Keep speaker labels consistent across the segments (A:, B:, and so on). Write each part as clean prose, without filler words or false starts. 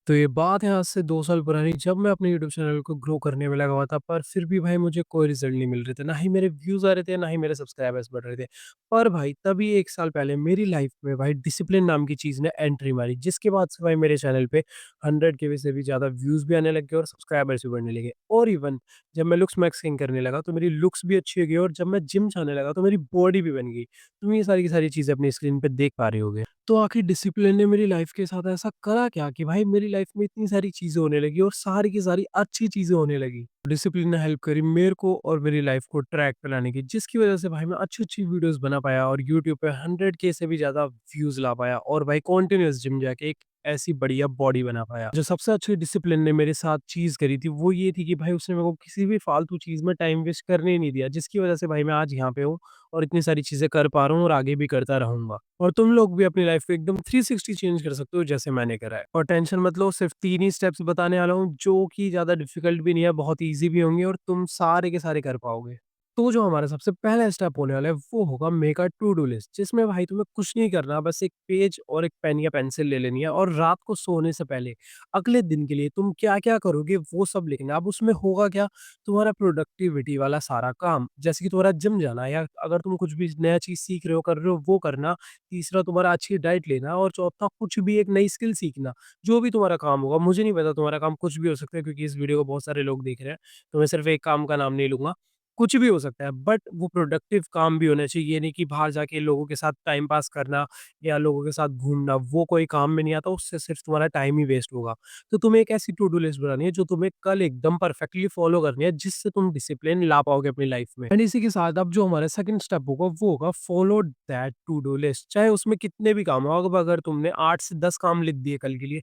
A: तो ये बात है आज से 2 साल पुरानी जब मैं अपने यूट्यूब चैनल को ग्रो करने में लगा हुआ था, पर फिर भी भाई मुझे कोई रिज़ल्ट नहीं मिल रहे थे। ना ही मेरे व्यूज़ आ रहे थे, ना ही मेरे सब्सक्राइबर्स बढ़ रहे थे। पर भाई तभी 1 साल पहले मेरी लाइफ़ में भाई डिसिप्लिन नाम की चीज़ ने एंट्री मारी, जिसके बाद से भाई मेरे चैनल पे 100 के से भी ज़्यादा व्यूज़ भी आने लग गए और सब्सक्राइबर्स भी बढ़ने लगे। और इवन जब मैं लुक्स मैक्सिंग करने लगा तो मेरी लुक्स भी अच्छी हो गई और जब मैं जिम जाने लगा तो मेरी बॉडी भी बन गई। तुम ये सारी की सारी चीज़ें अपनी स्क्रीन पे देख पा रहे होगे। तो आखिर डिसिप्लिन ने मेरी लाइफ के साथ ऐसा करा क्या कि भाई मेरी लाइफ में इतनी सारी चीज़ें होने लगी और सारी की सारी अच्छी चीज़ें होने लगी। डिसिप्लिन ने हेल्प करी मेरे को और मेरी लाइफ को ट्रैक पे लाने की, जिसकी वज़ह से भाई मैं अच्छी-अच्छी वीडियोज़ बना पाया और यूट्यूब पे 100 के से भी ज़्यादा व्यूज़ ला पाया और भाई कंटीन्यूअस जिम जाके एक ऐसी बढ़िया बॉडी बना पाया। जो सबसे अच्छी डिसिप्लिन ने मेरे साथ चीज़ करी थी वो ये थी कि भाई उसने मेरे को किसी भी फालतू चीज़ में टाइम वेस्ट करने ही नहीं दिया, जिसकी वज़ह से भाई मैं आज यहाँ पे हूँ और इतनी सारी चीज़ें कर पा रहा हूँ और आगे भी करता रहूँगा। और तुम लोग भी अपनी लाइफ़ को एकदम 360 चेंज कर सकते हो जैसे मैंने करा है। और टेंशन मत लो, सिर्फ़ 3 ही स्टेप्स बताने वाला हूँ जो कि ज़्यादा डिफ़िकल्ट भी नहीं है, बहुत ईज़ी भी होंगे और तुम सारे के सारे कर पाओगे। तो जो हमारा सबसे पहला स्टेप होने वाला है वो होगा make a to do list, जिसमें भाई तुम्हें कुछ नहीं करना, बस एक पेज और एक पेन या पेंसिल ले लेनी है और रात को सोने से पहले अगले दिन के लिए तुम क्या-क्या करोगे वो सब लिखना है। अब उसमें होगा क्या, तुम्हारा प्रोडक्टिविटी वाला सारा काम, जैसे कि तुम्हारा जिम जाना या अगर तुम कुछ भी नया चीज़ सीख रहे हो, कर रहे हो वो करना। तीसरा तुम्हारा अच्छी डाइट लेना और चौथा कुछ भी एक नई स्किल सीखना। जो भी तुम्हारा काम होगा, मुझे नहीं पता तुम्हारा काम कुछ भी हो सकता है क्योंकि इस वीडियो को बहुत सारे लोग देख रहे हैं, तो मैं सिर्फ़ एक काम का नाम नहीं लूँगा। कुछ भी हो सकता है बट वो प्रोडक्टिव काम भी होना चाहिए। ये नहीं कि बाहर जाके लोगों के साथ टाइम पास करना या लोगों के साथ घूमना, वो कोई काम में नहीं आता, उससे सिर्फ तुम्हारा टाइम ही वेस्ट होगा। तो तुम्हें एक ऐसी टू डू लिस्ट बनानी है जो तुम्हें कल एकदम परफेक्टली फॉलो करनी है, जिससे तुम डिसिप्लिन ला पाओगे अपनी लाइफ में। एंड इसी के साथ अब जो हमारा सेकंड स्टेप होगा वो होगा follow that to do list, चाहे उसमें कितने भी काम हो। अब अगर तुमने 8 से 10 काम लिख दिए कल के लिए,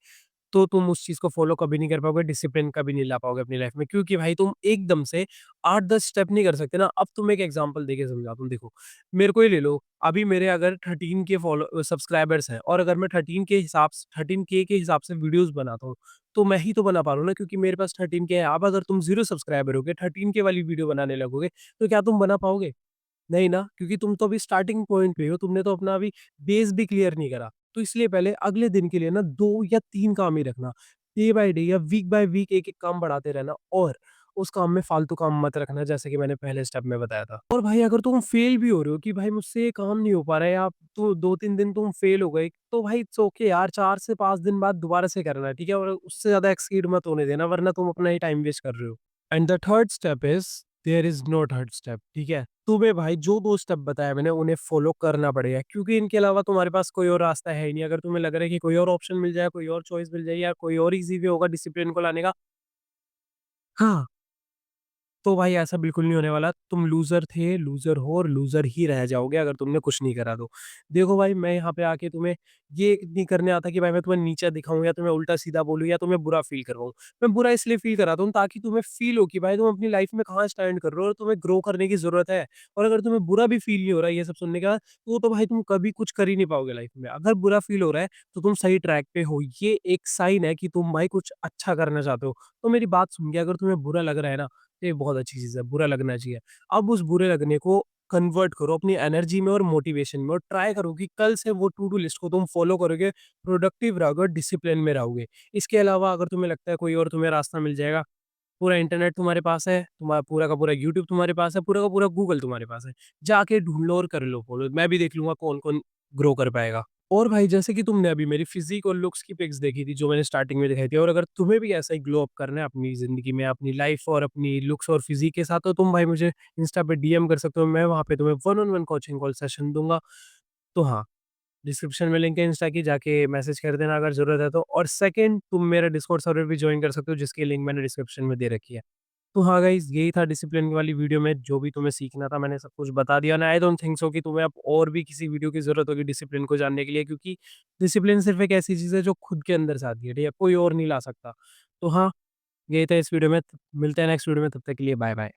A: तो तुम उस चीज़ को फ़ॉलो कभी नहीं कर पाओगे, डिसिप्लिन कभी नहीं ला पाओगे अपनी लाइफ़ में, क्योंकि भाई तुम एकदम से 8-10 स्टेप नहीं कर सकते ना। अब तुम एक एग्ज़ाम्पल देके समझाता हूँ, देखो, मेरे को ही ले लो, अभी मेरे अगर 13 के सब्सक्राइबर्स हैं और अगर मैं 13 के हिसाब से वीडियोज़ बनाता हूँ, तो मैं ही तो बना पा रहा हूँ ना, क्योंकि मेरे पास 13 के हैं। अब अगर तुम 0 सब्सक्राइबर होगे, 13 के वाली वीडियो बनाने लगोगे, तो क्या तुम बना पाओगे? नहीं ना, क्योंकि तुम तो अभी स्टार्टिंग पॉइंट पे हो, तुमने तो अपना अभी बेस भी क्लियर नहीं करा। तो इसलिए पहले अगले दिन के लिए ना 2 या 3 काम ही रखना। डे बाय डे या वीक बाय वीक एक-एक काम बढ़ाते रहना और उस काम में फालतू काम मत रखना, जैसे कि मैंने पहले स्टेप में बताया था। और भाई अगर तुम फेल भी हो रहे हो कि भाई मुझसे ये काम नहीं हो पा रहा है या तो 2-3 दिन तुम फेल हो गए, तो भाई इट्स ओके यार, 4 से 5 दिन बाद दोबारा से करना है, ठीक है? और उससे ज़्यादा एक्सीड मत होने देना, वरना तुम अपना ही टाइम वेस्ट कर रहे हो। And the third step is there is no third step, ठीक है? तुम्हें भाई जो 2 स्टेप बताया मैंने उन्हें फ़ॉलो करना पड़ेगा, क्योंकि इनके अलावा तुम्हारे पास कोई और रास्ता है ही नहीं। अगर तुम्हें लग रहा है कि कोई और ऑप्शन मिल जाए, कोई और चॉइस मिल जाए या कोई और ईज़ी वे होगा डिसिप्लिन को लाने का, हाँ, तो भाई ऐसा बिल्कुल नहीं होने वाला। तुम लूज़र थे, लूज़र हो और लूज़र ही रह जाओगे अगर तुमने कुछ नहीं करा तो। देखो भाई, मैं यहाँ पे आके तुम्हें ये नहीं करने आता कि भाई मैं तुम्हें नीचा दिखाऊँ या तुम्हें उल्टा-सीधा बोलूँ या तुम्हें बुरा फ़ील करवाऊँ। मैं बुरा इसलिए फ़ील कराता हूँ ताकि तुम्हें फ़ील हो कि भाई तुम अपनी लाइफ़ में कहाँ स्टैंड कर रहे हो और तुम्हें ग्रो करने की ज़रूरत है। और अगर तुम्हें बुरा भी फ़ील नहीं हो रहा है ये सब सुनने के बाद, तो भाई तुम कभी कुछ कर ही नहीं पाओगे लाइफ़ में। अगर बुरा फ़ील हो रहा है तो तुम सही ट्रैक पे हो। ये एक साइन है कि तुम भाई कुछ अच्छा करना चाहते हो। तो मेरी बात सुन के अगर तुम्हें बुरा लग रहा है ना, ये बहुत अच्छी चीज़ है, बुरा लगना चाहिए। अब उस बुरे लगने को कन्वर्ट करो अपनी एनर्जी में और मोटिवेशन में और ट्राई करो कि कल से वो टू डू लिस्ट को तुम फॉलो करोगे, प्रोडक्टिव रहोगे और डिसिप्लिन में रहोगे। इसके अलावा अगर तुम्हें लगता है कोई और तुम्हें रास्ता मिल जाएगा, पूरा इंटरनेट तुम्हारे पास है, तुम्हारा पूरा का पूरा यूट्यूब तुम्हारे पास है, पूरा का पूरा गूगल तुम्हारे पास है। जाके ढूँढ लो और कर लो फॉलो। मैं भी देख लूँगा कौन-कौन ग्रो कर पाएगा। और भाई जैसे कि तुमने अभी मेरी फ़िज़ीक और लुक्स की पिक्स देखी थी जो मैंने स्टार्टिंग में दिखाई थी, और अगर तुम्हें भी ऐसा ही ग्लो अप करना है अपनी ज़िंदगी में, अपनी लाइफ़ और अपनी लुक्स और फ़िज़ीक के साथ, तो तुम भाई मुझे इंस्टा पे डीएम कर सकते हो। मैं वहाँ पे तुम्हें one on one coaching call session दूँगा। तो हाँ, डिस्क्रिप्शन में लिंक है इंस्टा की, जाके मैसेज कर देना अगर ज़रूरत है तो। और सेकंड, तुम मेरा डिस्कॉर्ड सर्वर भी जॉइन कर सकते हो जिसकी लिंक मैंने डिस्क्रिप्शन में दे रखी है। तो हाँ गाइज़, यही था डिसिप्लिन वाली वीडियो में, जो भी तुम्हें सीखना था मैंने सब कुछ बता दिया। And I don't think so कि तुम्हें अब और भी किसी वीडियो की ज़रूरत होगी डिसिप्लिन को जानने के लिए, क्योंकि डिसिप्लिन सिर्फ़ एक ऐसी चीज़ है जो खुद के अंदर से आती है, ठीक है? कोई और नहीं ला सकता। तो हाँ, यही था इस वीडियो में। मिलते हैं नेक्स्ट वीडियो में, तब तक के लिए बाय बाय।